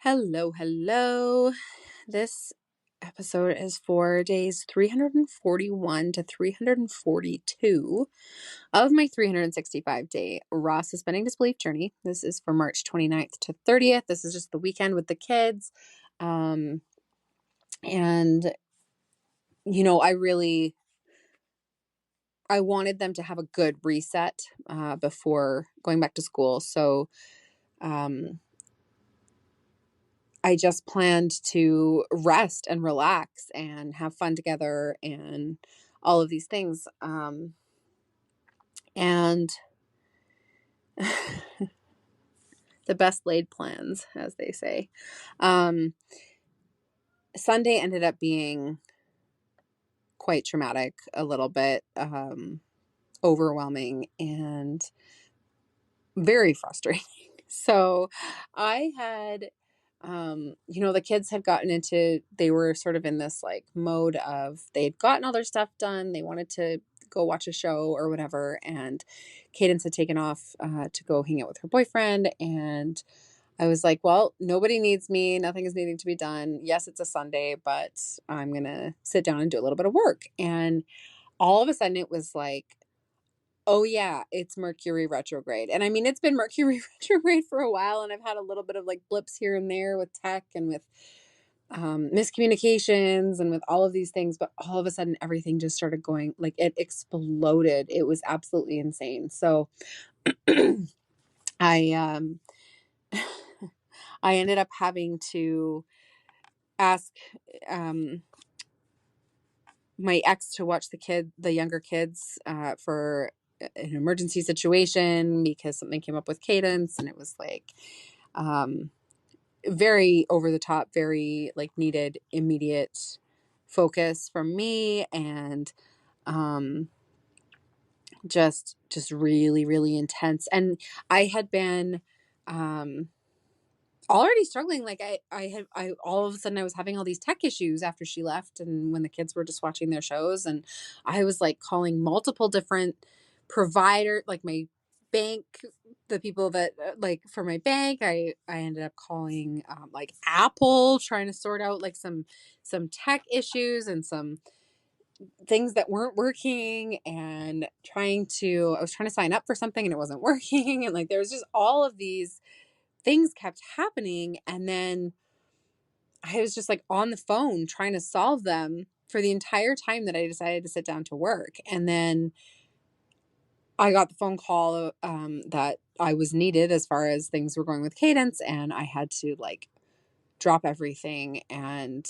Hello, hello. This episode is for days 341 to 342 of my 365-day raw suspending disbelief journey. This is from March 29th to 30th. This is just the weekend with the kids. Um, and, I wanted them to have a good reset before going back to school. So, um, I just planned to rest and relax and have fun together and all of these things. And the best laid plans, as they say. Um, Sunday ended up being quite traumatic, a little bit overwhelming, and very frustrating. So I had, the kids had they were sort of in this like mode of they'd gotten all their stuff done. They wanted to go watch a show or whatever. And Cadence had taken off to go hang out with her boyfriend. And I was like, well, nobody needs me. Nothing is needing to be done. Yes, it's a Sunday, but I'm going to sit down and do a little bit of work. And all of a sudden it was like, oh yeah, it's Mercury retrograde. And I mean, it's been Mercury retrograde for a while, and I've had a little bit of like blips here and there with tech and with miscommunications and with all of these things. But all of a sudden, everything just started going like it exploded. It was absolutely insane. So I I ended up having to ask my ex to watch the younger kids for an emergency situation because something came up with Cadence, and it was like um, very over the top, very like needed immediate focus from me, and um, just really, really intense. And I had been already struggling. Like I all of a sudden I was having all these tech issues after she left, and when the kids were just watching their shows, and I was like calling multiple different provider, like my bank, the people that like for my bank. I ended up calling like Apple, trying to sort out like some tech issues and some things that weren't working, and I was trying to sign up for something and it wasn't working, and like there was just all of these things kept happening. And then I was just like on the phone trying to solve them for the entire time that I decided to sit down to work. And then I got the phone call that I was needed as far as things were going with Cadence. And I had to like drop everything and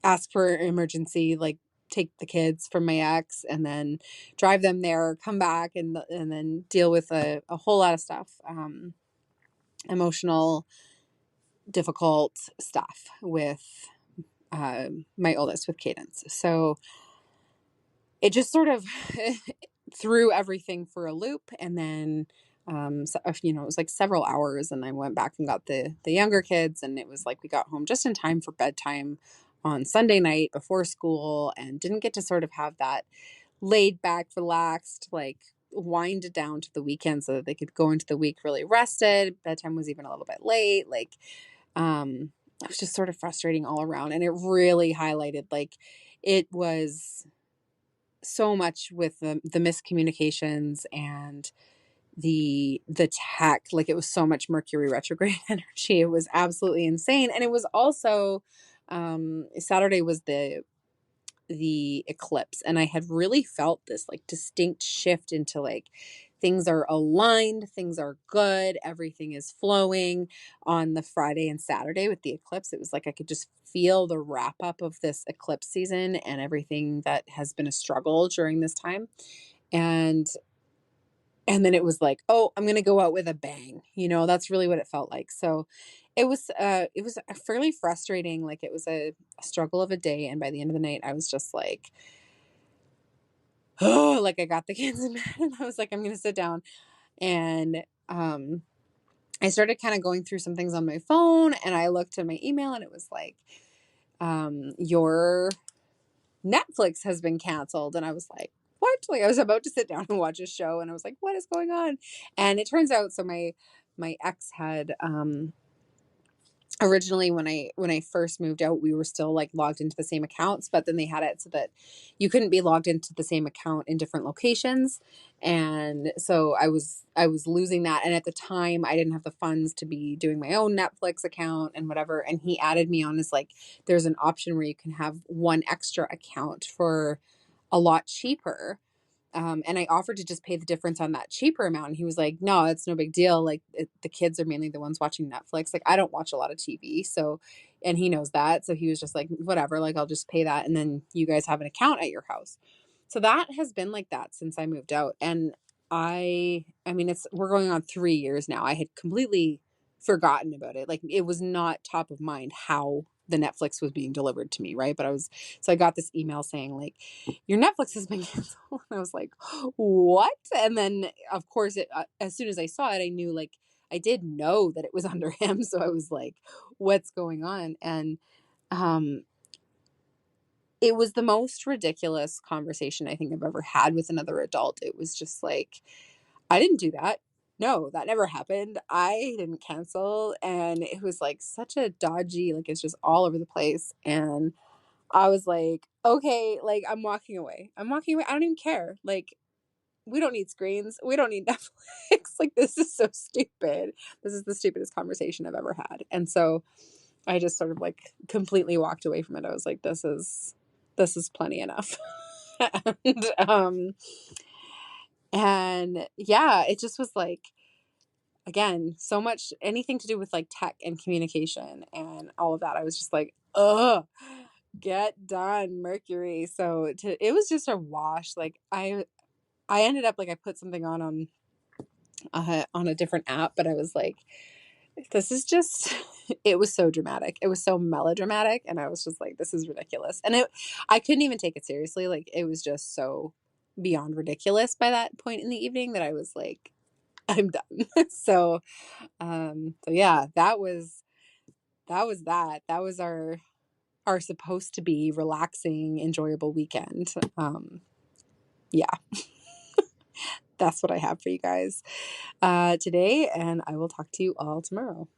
ask for emergency, like take the kids from my ex and then drive them there, come back and then deal with a whole lot of stuff. Emotional difficult stuff with my oldest with Cadence. So it just sort of threw everything for a loop. And then, it was like several hours, and I went back and got the younger kids, and it was like we got home just in time for bedtime on Sunday night before school, and didn't get to sort of have that laid back, relaxed, like wind down to the weekend so that they could go into the week really rested. Bedtime was even a little bit late. Like, it was just sort of frustrating all around. And it really highlighted, like, it was so much with the miscommunications and the tech. Like, it was so much Mercury retrograde energy. It was absolutely insane. And it was also, Saturday was the eclipse, and I had really felt this like distinct shift into like things are aligned, things are good, everything is flowing on the Friday and Saturday with the eclipse. It was like I could just feel the wrap up of this eclipse season and everything that has been a struggle during this time. And then it was like, oh, I'm going to go out with a bang. That's really what it felt like. So it was fairly frustrating. Like, it was a struggle of a day. And by the end of the night, I was just like, oh, like I got the kids in bed, and I was like, I'm going to sit down. And I started kind of going through some things on my phone, and I looked at my email, and it was like, your Netflix has been canceled. And I was like, what? Like, I was about to sit down and watch a show, and I was like, what is going on? And it turns out, so my ex had originally when I first moved out, we were still like logged into the same accounts, but then they had it so that you couldn't be logged into the same account in different locations. And so I was losing that. And at the time I didn't have the funds to be doing my own Netflix account and whatever. And he added me on as like, there's an option where you can have one extra account for a lot cheaper. And I offered to just pay the difference on that cheaper amount. And he was like, no, it's no big deal. Like the kids are mainly the ones watching Netflix. Like I don't watch a lot of TV. So, and he knows that. So he was just like, whatever, like I'll just pay that. And then you guys have an account at your house. So that has been like that since I moved out. And I mean, we're going on 3 years now. I had completely forgotten about it. Like it was not top of mind how the Netflix was being delivered to me. Right. But so I got this email saying like, your Netflix has been canceled. And I was like, what? And then of course as soon as I saw it, I knew like, I did know that it was under him. So I was like, what's going on? And, it was the most ridiculous conversation I think I've ever had with another adult. It was just like, I didn't do that. No, that never happened. I didn't cancel. And it was like such a dodgy, like it's just all over the place. And I was like, okay, like I'm walking away. I'm walking away. I don't even care. Like, we don't need screens. We don't need Netflix. Like, this is so stupid. This is the stupidest conversation I've ever had. And so I just sort of like completely walked away from it. I was like, this is plenty enough. and, and yeah, it just was like, again, so much, anything to do with like tech and communication and all of that. I was just like, ugh, get done, Mercury. So it was just a wash. Like I ended up like I put something on a different app, but I was like, this is just, it was so dramatic. It was so melodramatic. And I was just like, this is ridiculous. And I couldn't even take it seriously. Like it was just so beyond ridiculous by that point in the evening that I was like, I'm done. So yeah, that was our supposed to be relaxing, enjoyable weekend. Yeah, that's what I have for you guys today, and I will talk to you all tomorrow.